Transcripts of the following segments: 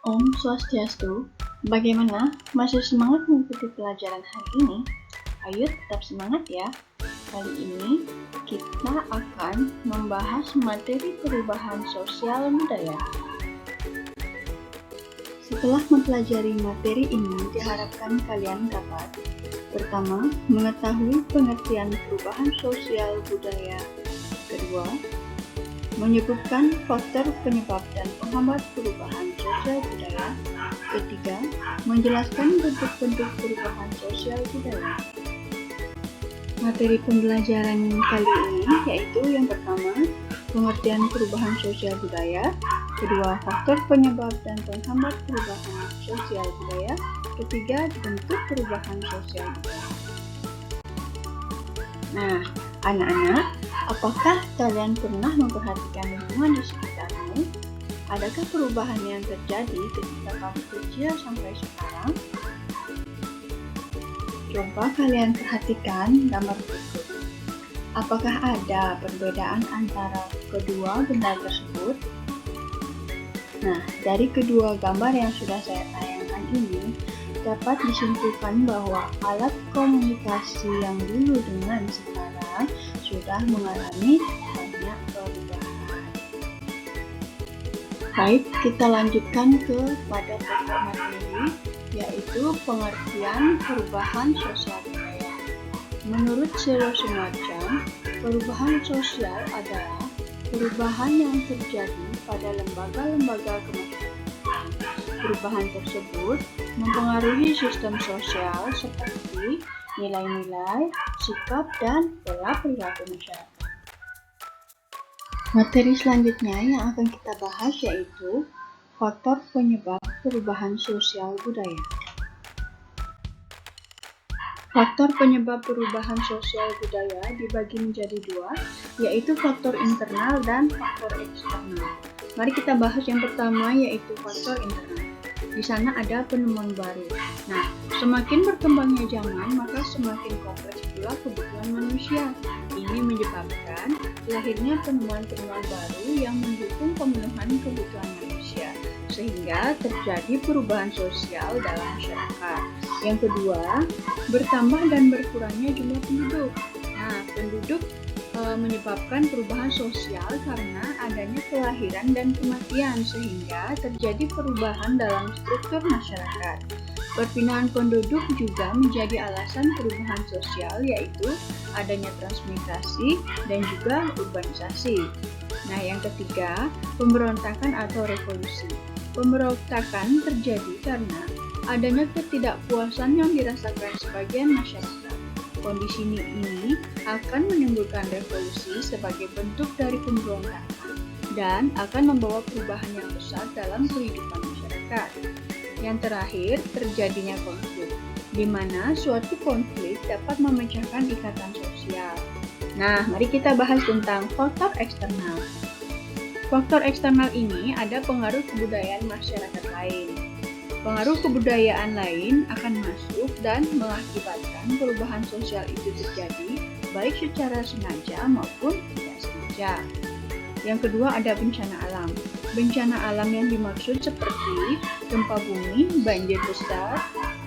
Om Swastiastu, bagaimana? Masih semangat mengikuti pelajaran hari ini? Ayo tetap semangat ya. Kali ini kita akan membahas materi perubahan sosial budaya. Setelah mempelajari materi ini, diharapkan kalian dapat: pertama, mengetahui pengertian perubahan sosial budaya. Kedua, menyebutkan faktor penyebab dan penghambat perubahan sosial budaya. Ketiga, menjelaskan bentuk-bentuk perubahan sosial budaya. Materi pembelajaran kali ini yaitu yang pertama, pengertian perubahan sosial budaya. Kedua, faktor penyebab dan penghambat perubahan sosial budaya. Ketiga, bentuk perubahan sosial budaya. Nah, anak-anak, apakah kalian pernah memperhatikan lingkungan di sekitarmu? Adakah perubahan yang terjadi ketika kamu kecil sampai sekarang? Coba kalian perhatikan gambar berikut. Apakah ada perbedaan antara kedua benda tersebut? Nah, dari kedua gambar yang sudah saya tayangkan ini, dapat disimpulkan bahwa alat komunikasi yang dulu dengan sekarang sudah mengalami banyak perubahan. Baik, kita lanjutkan kepada pokok materi, yaitu pengertian perubahan sosial budaya. Menurut Selo Sumacam, perubahan sosial adalah perubahan yang terjadi pada lembaga-lembaga kemasyarakatan. Perubahan tersebut mempengaruhi sistem sosial seperti nilai-nilai, sikap, dan pola perilaku masyarakat. Materi selanjutnya yang akan kita bahas yaitu faktor penyebab perubahan sosial budaya. Faktor penyebab perubahan sosial budaya dibagi menjadi dua, yaitu faktor internal dan faktor eksternal. Mari kita bahas yang pertama, yaitu faktor internal. Di sana ada penemuan baru. Nah, semakin berkembangnya zaman, maka semakin kompleks pula kebutuhan manusia. Ini menyebabkan lahirnya penemuan-penemuan baru yang mendukung pemenuhan kebutuhan manusia, sehingga terjadi perubahan sosial dalam masyarakat. Yang kedua, bertambah dan berkurangnya jumlah penduduk. Nah, penduduk menyebabkan perubahan sosial karena adanya kelahiran dan kematian, sehingga terjadi perubahan dalam struktur masyarakat. Perpindahan penduduk juga menjadi alasan perubahan sosial, yaitu adanya transmigrasi dan juga urbanisasi. Nah, yang ketiga, pemberontakan atau revolusi. Pemberontakan terjadi karena adanya ketidakpuasan yang dirasakan sebagian masyarakat. Kondisi ini akan menimbulkan revolusi sebagai bentuk dari pemberontakan dan akan membawa perubahan yang besar dalam kehidupan masyarakat. Yang terakhir, terjadinya konflik, di mana suatu konflik dapat memecahkan ikatan sosial. Nah, mari kita bahas tentang faktor eksternal. Faktor eksternal ini ada pengaruh kebudayaan masyarakat lain. Pengaruh kebudayaan lain akan masuk dan mengakibatkan perubahan sosial itu terjadi, baik secara sengaja maupun tidak sengaja. Yang kedua ada bencana alam. Bencana alam yang dimaksud seperti gempa bumi, banjir besar,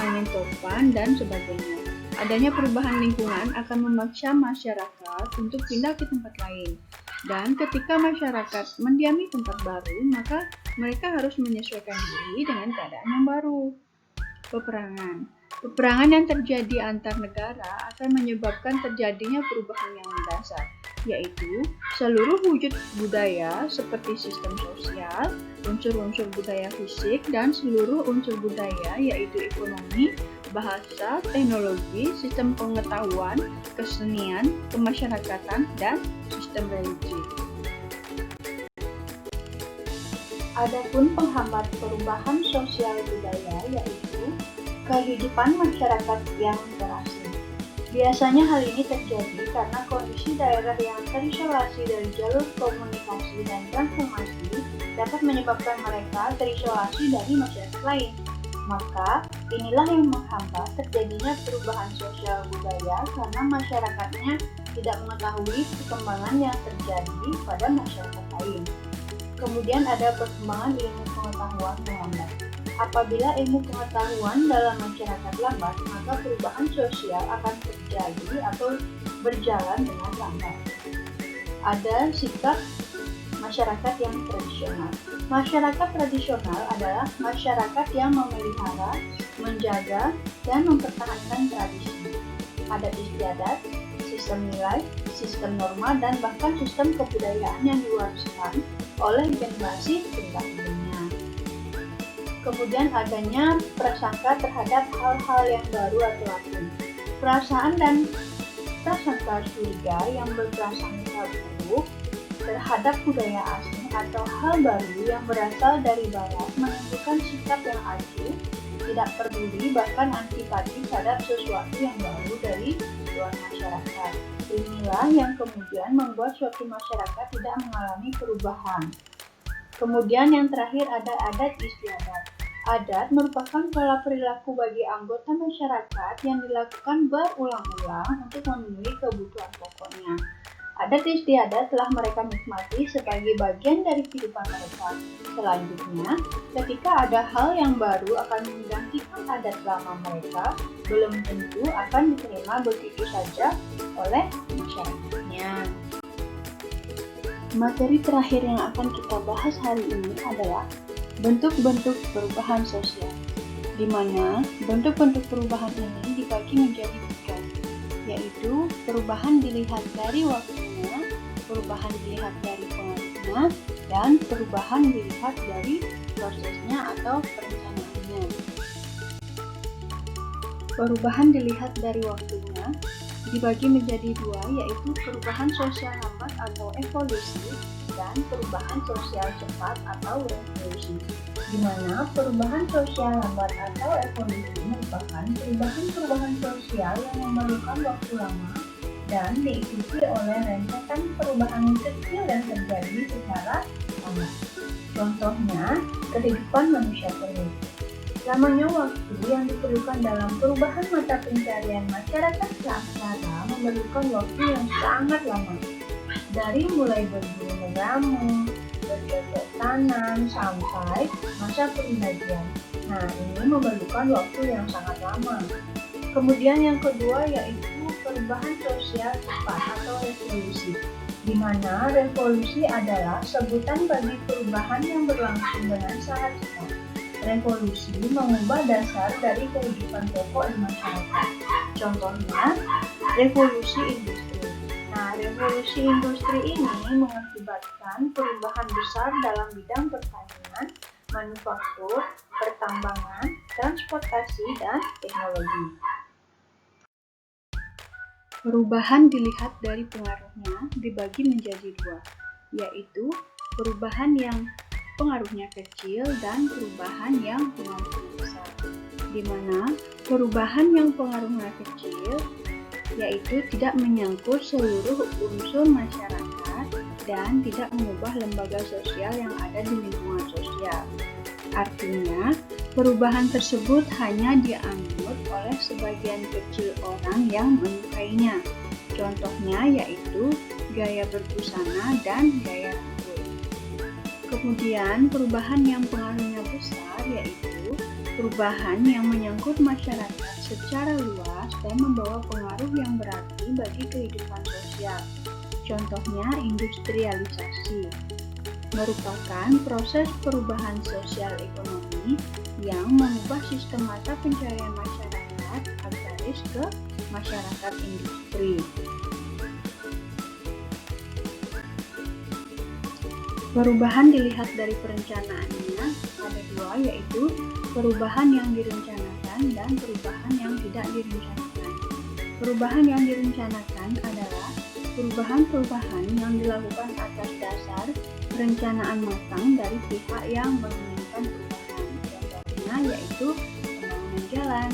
angin topan, dan sebagainya. Adanya perubahan lingkungan akan memaksa masyarakat untuk pindah ke tempat lain. Dan ketika masyarakat mendiami tempat baru, maka mereka harus menyesuaikan diri dengan keadaan yang baru. Peperangan. Peperangan yang terjadi antar negara akan menyebabkan terjadinya perubahan yang mendasar, yaitu seluruh wujud budaya seperti sistem sosial, unsur-unsur budaya fisik, dan seluruh unsur budaya yaitu ekonomi, bahasa, teknologi, sistem pengetahuan, kesenian, kemasyarakatan, dan sistem religi. Adapun penghambat perubahan sosial budaya yaitu kehidupan masyarakat yang terasing. Biasanya hal ini terjadi karena kondisi daerah yang terisolasi dari jalur komunikasi dan transformasi dapat menyebabkan mereka terisolasi dari masyarakat lain. Maka, inilah yang menghambat terjadinya perubahan sosial budaya karena masyarakatnya tidak mengetahui perkembangan yang terjadi pada masyarakat lain. Kemudian ada perkembangan ilmu pengetahuan melambat. Apabila ilmu pengetahuan dalam masyarakat lambat, maka perubahan sosial akan terjadi atau berjalan dengan lambat. Ada sikap masyarakat yang tradisional. Masyarakat tradisional adalah masyarakat yang memelihara, menjaga, dan mempertahankan tradisi, adat istiadat, sistem nilai, sistem norma, dan bahkan sistem kebudayaan yang diwariskan oleh generasi pendahulunya. Kemudian adanya prasangka terhadap hal-hal yang baru atau asing. Perasaan dan prasangka curiga yang berprasangka buruk terhadap budaya asing atau hal baru yang berasal dari barat menunjukkan sikap yang acuh, tidak peduli, bahkan antipati terhadap sesuatu yang baru dari luar masyarakat. Inilah yang kemudian membuat suatu masyarakat tidak mengalami perubahan. Kemudian yang terakhir ada adat istiadat. Adat merupakan pola perilaku bagi anggota masyarakat yang dilakukan berulang-ulang untuk memenuhi kebutuhan pokoknya. Adat istiadat telah mereka nikmati sebagai bagian dari kehidupan mereka. Selanjutnya, ketika ada hal yang baru akan menggantikan adat lama mereka, belum tentu akan diterima begitu saja oleh masyarakatnya. Materi terakhir yang akan kita bahas hari ini adalah bentuk-bentuk perubahan sosial, di mana bentuk-bentuk perubahan ini dibagi menjadi tiga, yaitu perubahan dilihat dari waktunya, perubahan dilihat dari pengaruhnya, dan perubahan dilihat dari prosesnya atau perencanaannya. Perubahan dilihat dari waktunya dibagi menjadi dua, yaitu perubahan sosial lambat atau evolusi dan perubahan sosial cepat atau revolusi. Di mana perubahan sosial lambat atau evolusi merupakan perubahan sosial yang memerlukan waktu lama dan diikuti oleh rentetan perubahan kecil yang terjadi secara lama. Contohnya, kehidupan manusia terus. Lamanya waktu yang diperlukan dalam perubahan mata pencarian masyarakat seaksara memerlukan waktu yang sangat lama. Dari mulai berburu meramu, bercocok tanam, sampai masa perinajian. Nah, ini memerlukan waktu yang sangat lama. Kemudian yang kedua yaitu perubahan sosial cepat atau revolusi, di mana revolusi adalah sebutan bagi perubahan yang berlangsung dengan sangat cepat. Revolusi mengubah dasar dari kehidupan pokok di masyarakat. Contohnya, revolusi industri. Nah, revolusi industri ini mengakibatkan perubahan besar dalam bidang pertanian, manufaktur, pertambangan, transportasi, dan teknologi. Perubahan dilihat dari pengaruhnya dibagi menjadi dua, yaitu perubahan yang pengaruhnya kecil dan perubahan yang pengaruhnya besar. Di mana perubahan yang pengaruhnya kecil yaitu tidak menyangkut seluruh unsur masyarakat dan tidak mengubah lembaga sosial yang ada di lingkungan sosial. Artinya, perubahan tersebut hanya dianut oleh sebagian kecil orang yang menyukainya. Contohnya yaitu gaya berbusana dan gaya rambut. Kemudian, perubahan yang pengaruhnya besar yaitu perubahan yang menyangkut masyarakat secara luas dan membawa pengaruh yang berarti bagi kehidupan sosial. Contohnya, industrialisasi merupakan proses perubahan sosial ekonomi yang mengubah sistem mata pencarian masyarakat agraris ke masyarakat industri. Perubahan dilihat dari perencanaannya ada dua, yaitu perubahan yang direncanakan dan perubahan yang tidak direncanakan. Perubahan yang direncanakan adalah perubahan-perubahan yang dilakukan atas dasar perencanaan matang dari pihak yang menginginkan perubahan. Contohnya yaitu pembangunan jalan.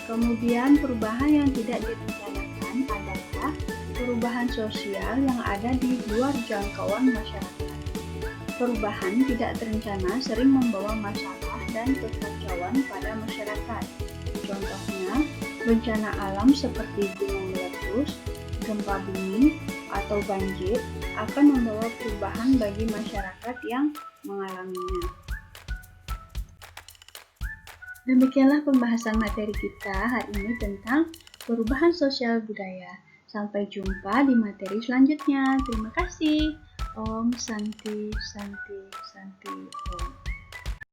Kemudian perubahan yang tidak direncanakan adalah perubahan sosial yang ada di luar jangkauan masyarakat. Perubahan tidak terencana sering membawa masalah dan kekacauan pada masyarakat. Contohnya, bencana alam seperti gunung meletus, gempa bumi, atau banjir akan membawa perubahan bagi masyarakat yang mengalaminya. Demikianlah pembahasan materi kita hari ini tentang perubahan sosial budaya. Sampai jumpa di materi selanjutnya. Terima kasih. Om Santi Santi Santi Om.